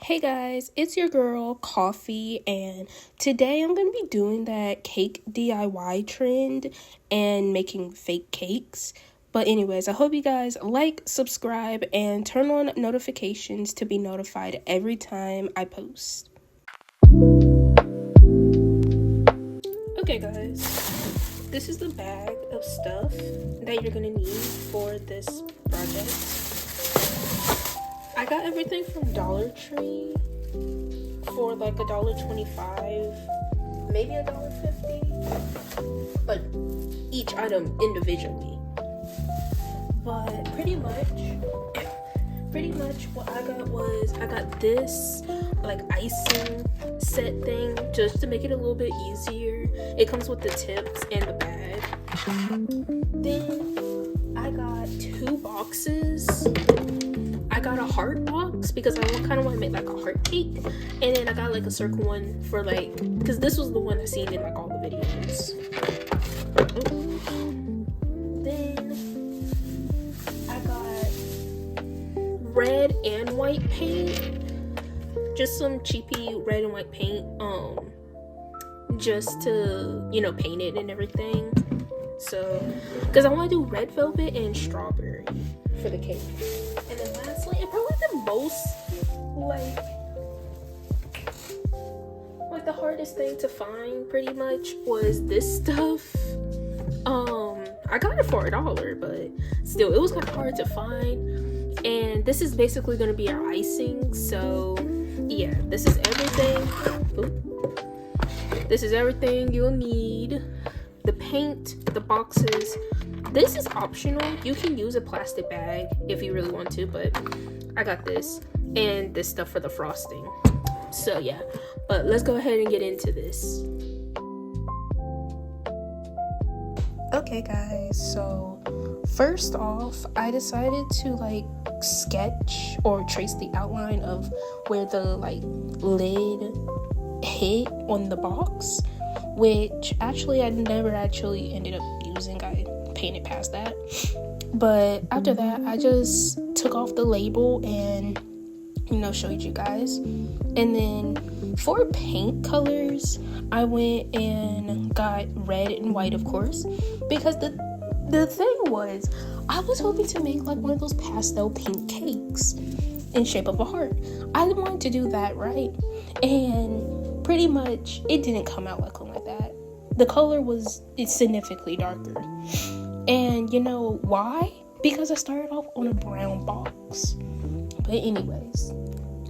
Hey guys, it's your girl Coffee, and today I'm going to be doing that cake DIY trend and making fake cakes. But anyways, I hope you guys like, subscribe, and turn on notifications to be notified every time I post. Okay guys, this is the bag of stuff that you're going to need for this project. I got everything from Dollar Tree for like $1.25, maybe $1.50, but each item individually. But pretty much what I got was I got this like icing set thing just to make it a little bit easier. It comes with the tips and the bag. Then I got 2 boxes. I got a heart box because I kind of want to make like a heart cake, and then I got like a circle one for like, because this was the one I seen in like all the videos. Then I got red and white paint, just some cheapy red and white paint, just to, you know, paint it and everything. So, because I want to do red velvet and strawberry for the cake. And then lastly, and probably the most like the hardest thing to find pretty much was this stuff. I got it for $1, but still it was kind of hard to find. And this is basically going to be our icing. So yeah, this is everything. This is everything you'll need. The paint, the boxes. This is optional. You can use a plastic bag if you really want to, but I got this and this stuff for the frosting. So yeah, but let's go ahead and get into this. Okay guys, so first off, I decided to like sketch or trace the outline of where the like lid hit on the box, which actually I never actually ended up using. I painted past that, but after that I just took off the label and, you know, showed you guys. And then for paint colors, I went and got red and white, of course, because the thing was, I was hoping to make like one of those pastel pink cakes in shape of a heart. I wanted to do that, right? And pretty much it didn't come out looking like that. The color it's significantly darker. And you know why? Because I started off on a brown box. But anyways,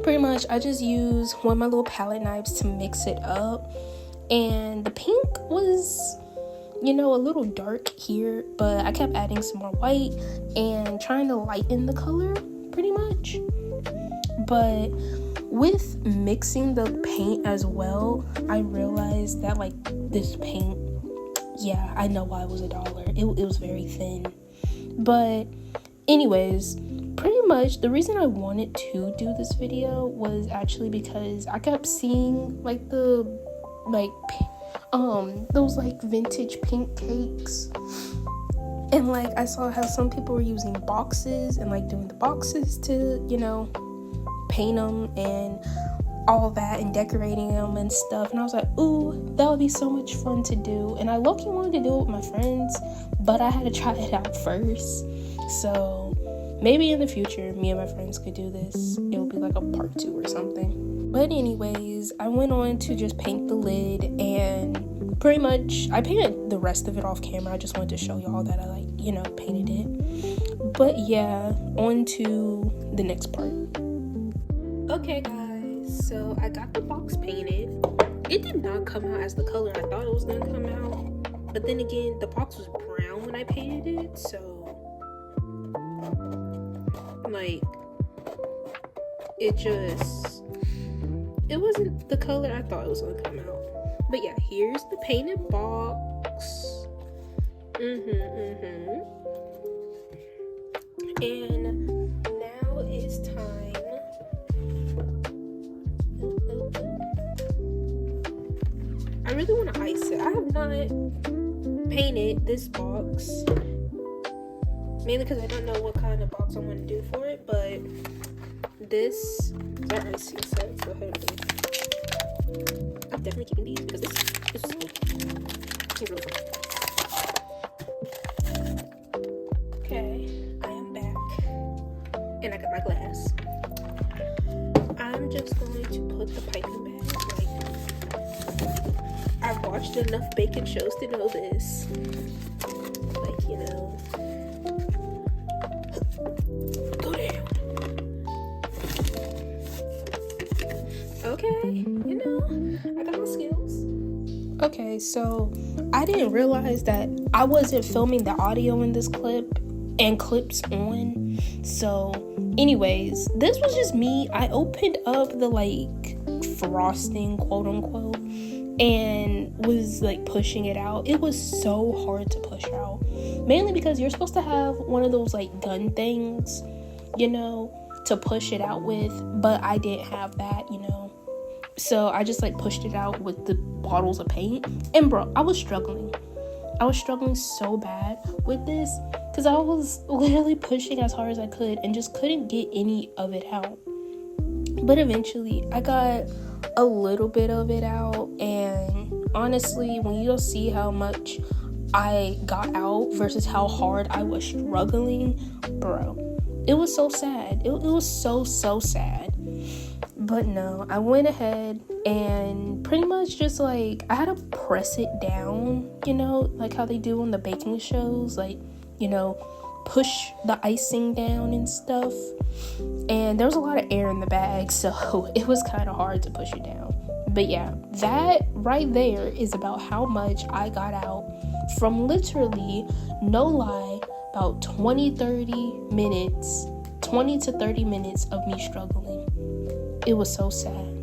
pretty much I just used one of my little palette knives to mix it up. And the pink was, you know, a little dark here, but I kept adding some more white and trying to lighten the color pretty much. But with mixing the paint as well, I realized that like this paint, yeah, I know why it was $1. It was very thin. But anyways, pretty much the reason I wanted to do this video was actually because I kept seeing like those like vintage pink cakes, and like I saw how some people were using boxes and like doing the boxes to, you know, paint them and all that and decorating them and stuff. And I was like, ooh, that would be so much fun to do. And I low-key wanted to do it with my friends, but I had to try it out first. So maybe in the future me and my friends could do this. It would be like a part 2 or something. But anyways, I went on to just paint the lid, and pretty much I painted the rest of it off camera. I just wanted to show y'all that I like, you know, painted it. But yeah, on to the next part. Okay guys, so I got the box painted. It did not come out as the color I thought it was gonna come out, but then again, the box was brown when I painted it, so like it wasn't the color I thought it was gonna come out. But yeah, here's the painted box. And now it's time. I really want to ice it. I have not painted this box, mainly because I don't know what kind of box I want to do for it, but this is our icing set. Go ahead and I'm definitely keeping these because this is cool. It's really cool. Okay, I am back. And I got my glass. I'm just going to put the piping bag, like, I've watched enough baking shows to know this. Like, you know, go down. Okay, you know, I got my skills. Okay, so I didn't realize that I wasn't filming the audio in this clip and clips on. So anyways, this was just me. I opened up the like frosting, quote unquote, and was like pushing it out. It was so hard to push out, mainly because you're supposed to have one of those like gun things, you know, to push it out with, but I didn't have that, you know. So I just like pushed it out with the bottles of paint. And bro, I was struggling so bad with this because I was literally pushing as hard as I could and just couldn't get any of it out. But eventually I got a little bit of it out, and honestly, when you see how much I got out versus how hard I was struggling, bro, it was so sad. It was so sad. But no, I went ahead and pretty much just like I had to press it down, you know, like how they do on the baking shows, like, you know, push the icing down and stuff. And there was a lot of air in the bag, so it was kind of hard to push it down. But yeah, that right there is about how much I got out from literally, no lie, about 20 to 30 minutes of me struggling. It was so sad.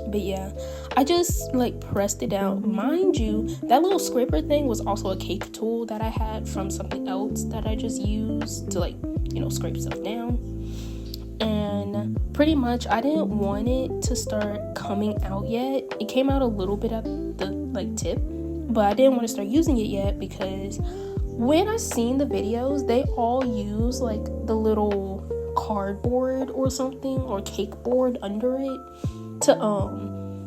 But yeah, I just like pressed it down. Mind you, that little scraper thing was also a cake tool that I had from something else that I just used to, like, you know, scrape stuff down. And pretty much I didn't want it to start coming out yet. It came out a little bit at the like tip, but I didn't want to start using it yet because when I seen the videos, they all use like the little cardboard or something or cake board under it to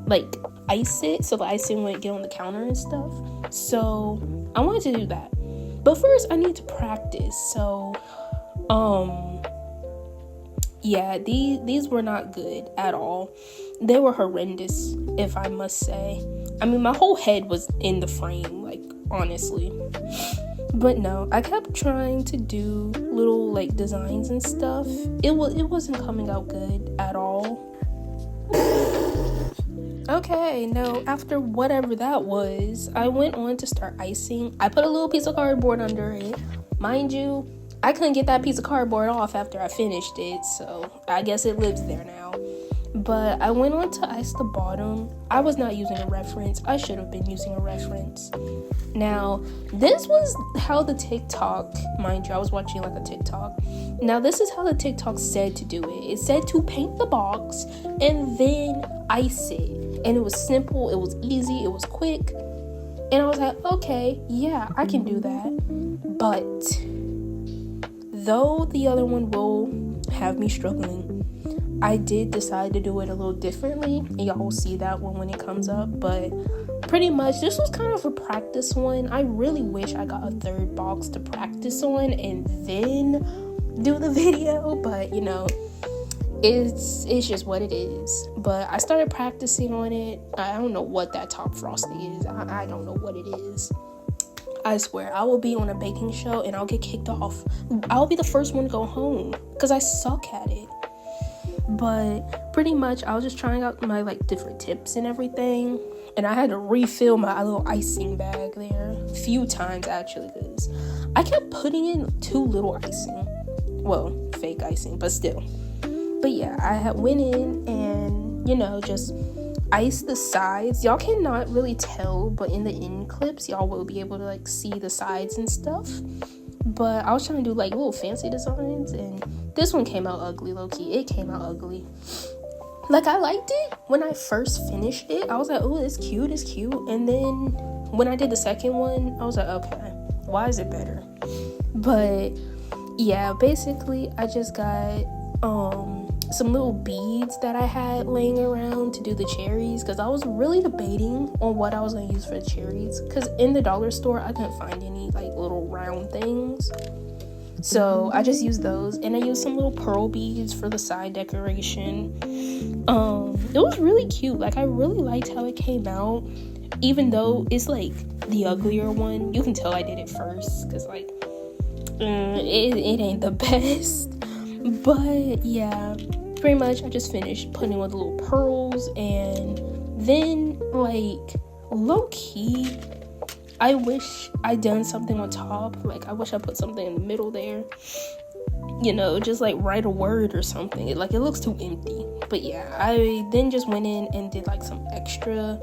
like ice it so the icing wouldn't get on the counter and stuff. So I wanted to do that, but first I need to practice. So yeah, these were not good at all. They were horrendous, if I must say. I mean, my whole head was in the frame, like, honestly. But no, I kept trying to do little like designs and stuff. It wasn't coming out good at all. Okay, no, after whatever that was, I went on to start icing. I put a little piece of cardboard under it. Mind you, I couldn't get that piece of cardboard off after I finished it, so I guess it lives there now. But I went on to ice the bottom. I was not using a reference. I should have been using a reference. Now, this was how the TikTok, mind you, I was watching like a TikTok. Now, this is how the TikTok said to do it. It said to paint the box and then ice it. And it was simple, it was easy, it was quick. And I was like, okay, yeah, I can do that. But though the other one will have me struggling, I did decide to do it a little differently, and y'all will see that one when it comes up. But pretty much this was kind of a practice one. I really wish I got a third box to practice on and then do the video, but you know, it's just what it is. But I started practicing on it. I don't know what that top frosting is. I don't know what it is. I swear, I will be on a baking show and I'll get kicked off. I'll be the first one to go home because I suck at it. But pretty much I was just trying out my like different tips and everything, and I had to refill my little icing bag there a few times actually because I kept putting in too little icing. Well, fake icing, but still. But yeah, I had went in and, you know, just iced the sides. Y'all cannot really tell, but in the end clips y'all will be able to like see the sides and stuff. But I was trying to do like little fancy designs, and this one came out ugly, low-key. It came out ugly. Like, I liked it when I first finished it. I was like, oh, it's cute. And then when I did the second one, I was like, okay, why is it better? But yeah, basically I just got some little beads that I had laying around to do the cherries, because I was really debating on what I was going to use for the cherries, because in the dollar store I couldn't find any like little round things. So I just used those, and I used some little pearl beads for the side decoration. It was really cute. Like, I really liked how it came out, even though it's like the uglier one. You can tell I did it first, because like it ain't the best. But yeah, pretty much I just finished putting with the little pearls, and then like low-key I wish I'd done something on top. Like, I wish I put something in the middle there, you know, just like write a word or something. It looks too empty. But yeah, I then just went in and did like some extra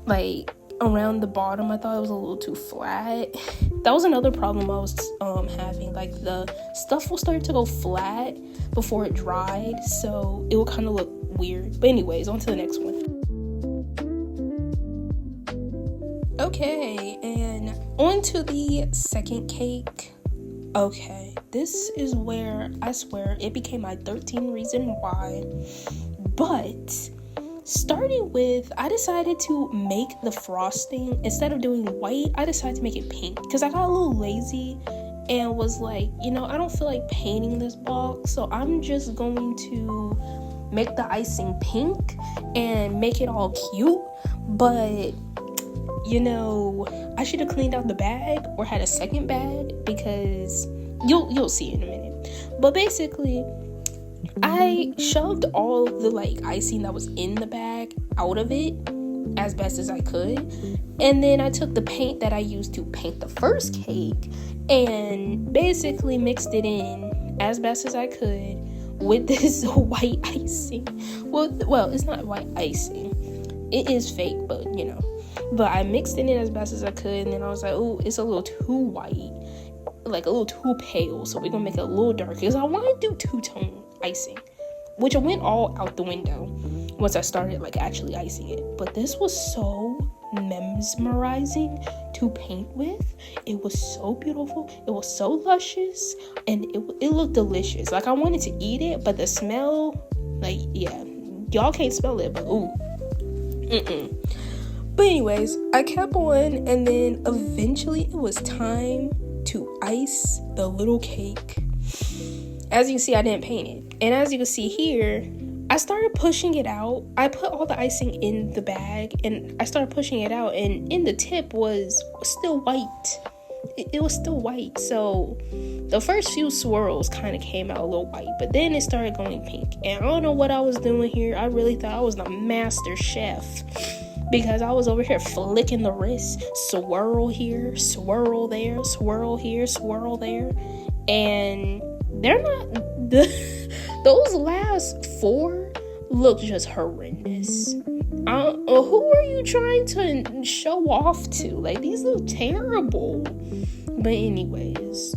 like around the bottom. I thought it was a little too flat. That was another problem I was having. Like, the stuff will start to go flat before it dried, so it will kind of look weird. But anyways, on to the next one. Okay, and on to the second cake. Okay, this is where I swear it became my 13th reason why. But starting with, I decided to make the frosting, instead of doing white, I decided to make it pink, because I got a little lazy and was like, you know, I don't feel like painting this box, so I'm just going to make the icing pink and make it all cute. But you know, I should have cleaned out the bag or had a second bag, because you'll see in a minute. But basically, I shoved all the like icing that was in the bag out of it as best as I could, and then I took the paint that I used to paint the first cake and basically mixed it in as best as I could with this white icing. Well, it's not white icing, it is fake, but you know. But I mixed it in as best as I could, and then I was like, oh, it's a little too white, like a little too pale, so we're gonna make it a little darker, because I want to do two-tone icing, which I went all out the window once I started like actually icing it. But this was so mesmerizing to paint with. It was so beautiful, it was so luscious, and it looked delicious. Like, I wanted to eat it, but the smell, like, yeah, y'all can't smell it, but ooh, But anyways, I kept on, and then eventually it was time to ice the little cake. As you can see, I didn't paint it. And as you can see here, I started pushing it out. I put all the icing in the bag, and I started pushing it out, and in the tip was still white. It was still white. So the first few swirls kind of came out a little white, but then it started going pink. And I don't know what I was doing here. I really thought I was the master chef, because I was over here flicking the wrist, swirl here, swirl there, swirl here, swirl there, and they're not, those last 4 look just horrendous. Who are you trying to show off to? Like, these look terrible. But anyways,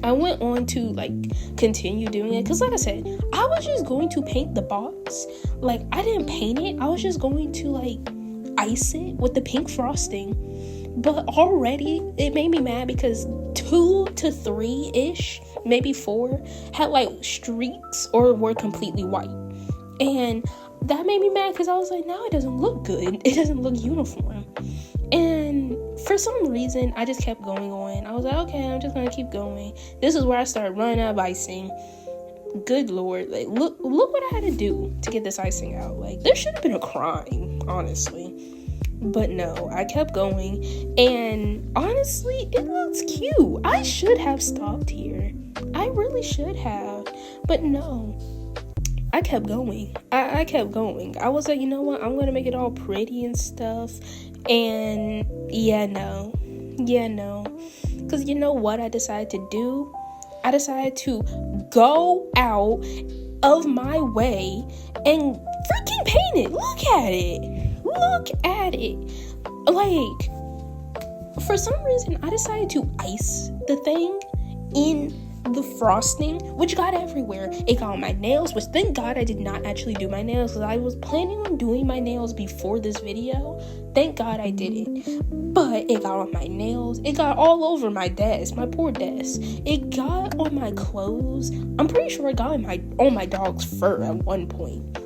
I went on to like continue doing it, because like I said, I was just going to paint the box. Like, I didn't paint it, I was just going to like ice it with the pink frosting. But already it made me mad, because 2 to 3-ish, maybe 4, had like streaks or were completely white. And that made me mad, because I was like, no, it doesn't look good, it doesn't look uniform. And for some reason I just kept going on. I was like, okay, I'm just gonna keep going. This is where I started running out of icing. Good lord, like look what I had to do to get this icing out. Like, there should have been a crime, honestly. But no, I kept going, and honestly, it looks cute. I should have stopped here. I really should have. But no, I kept going. I kept going. I was like, you know what? I'm going to make it all pretty and stuff. And yeah, no. Because you know what I decided to do? I decided to go out of my way and freaking paint it. Look at it. Like, for some reason, I decided to ice the thing in the frosting, which got everywhere. It got on my nails, which thank God I did not actually do my nails, because I was planning on doing my nails before this video. Thank God I did it. But it got on my nails. It got all over my desk, my poor desk. It got on my clothes. I'm pretty sure it got on my dog's fur at one point.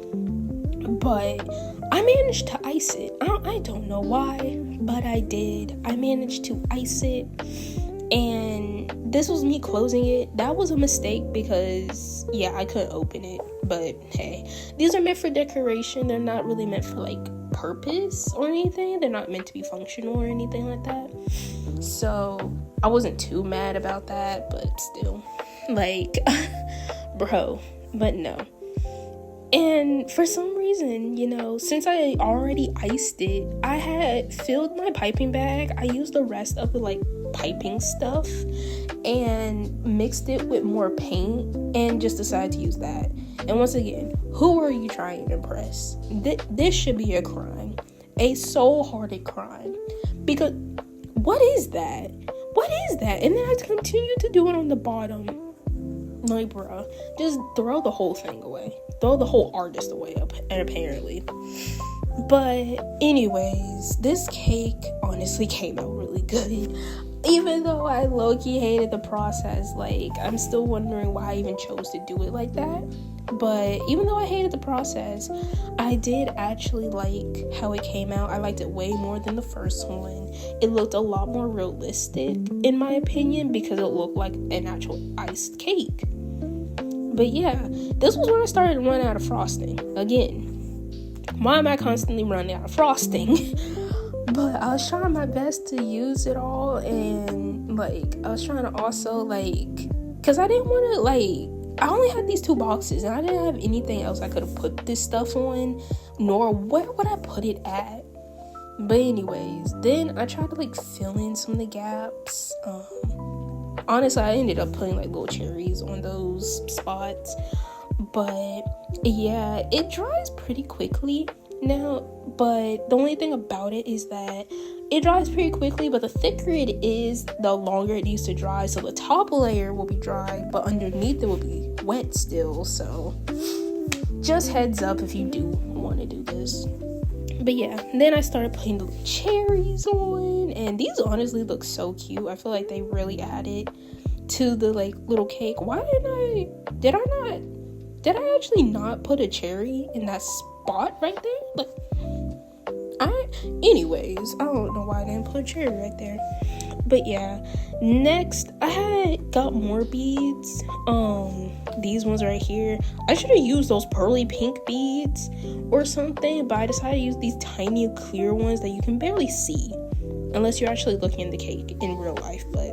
But I managed to ice it. I don't know why, but I did. I managed to ice it. And this was me closing it. That was a mistake because, yeah, I couldn't open it. But hey, these are meant for decoration. They're not really meant for like purpose or anything. They're not meant to be functional or anything like that. So I wasn't too mad about that, but still, like, bro, but no. And for some reason, you know, since I already iced it, I had filled my piping bag. I used the rest of the like piping stuff and mixed it with more paint and just decided to use that. And once again, who are you trying to impress? This should be a crime, a soul-hearted crime. Because what is that? What is that? And then I continue to do it on the bottom. Like, bruh, just throw the whole thing away. Throw the whole artist away, apparently. But anyways, this cake honestly came out really good. Even though I low-key hated the process, like, I'm still wondering why I even chose to do it like that. But even though I hated the process, I did actually like how it came out. I liked it way more than the first one. It looked a lot more realistic, in my opinion, because it looked like an actual iced cake. But yeah, this was when I started to run out of frosting. Again, why am I constantly running out of frosting? But I was trying my best to use it all, and like I was trying to also like, because I didn't want to like, I only had these 2 boxes and I didn't have anything else I could have put this stuff on, nor where would I put it at. But anyways, then I tried to like fill in some of the gaps. Honestly, I ended up putting like little cherries on those spots. But yeah, it dries pretty quickly now. But the only thing about it is that it dries pretty quickly, but the thicker it is, the longer it needs to dry. So the top layer will be dry, but underneath it will be wet still. So just heads up if you do want to do this. But yeah, then I started putting the cherries on, and these honestly look so cute. I feel like they really added to the like little cake. Why did I actually not put a cherry in that spot right there? Like, anyways, I don't know why I didn't put a cherry right there. But yeah, next I had got more beads. These ones right here. I should have used those pearly pink beads or something, but I decided to use these tiny clear ones that you can barely see unless you're actually looking at the cake in real life. But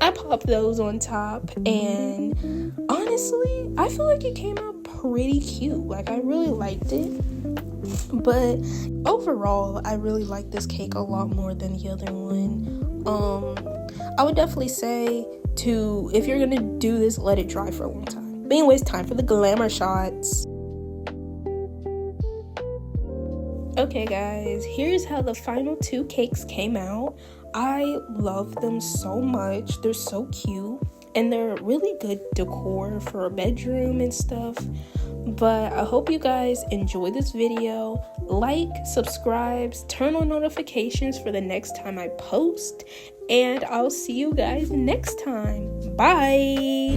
I popped those on top, and honestly, I feel like it came out pretty cute. Like, I really liked it. But overall, I really like this cake a lot more than the other one. I would definitely say if you're gonna do this, let it dry for a long time. But anyways, time for the glamour shots. Okay guys, here's how the final 2 cakes came out. I love them so much. They're so cute, and they're really good decor for a bedroom and stuff. But I hope you guys enjoy this video. Like, subscribe, turn on notifications for the next time I post, and I'll see you guys next time. Bye.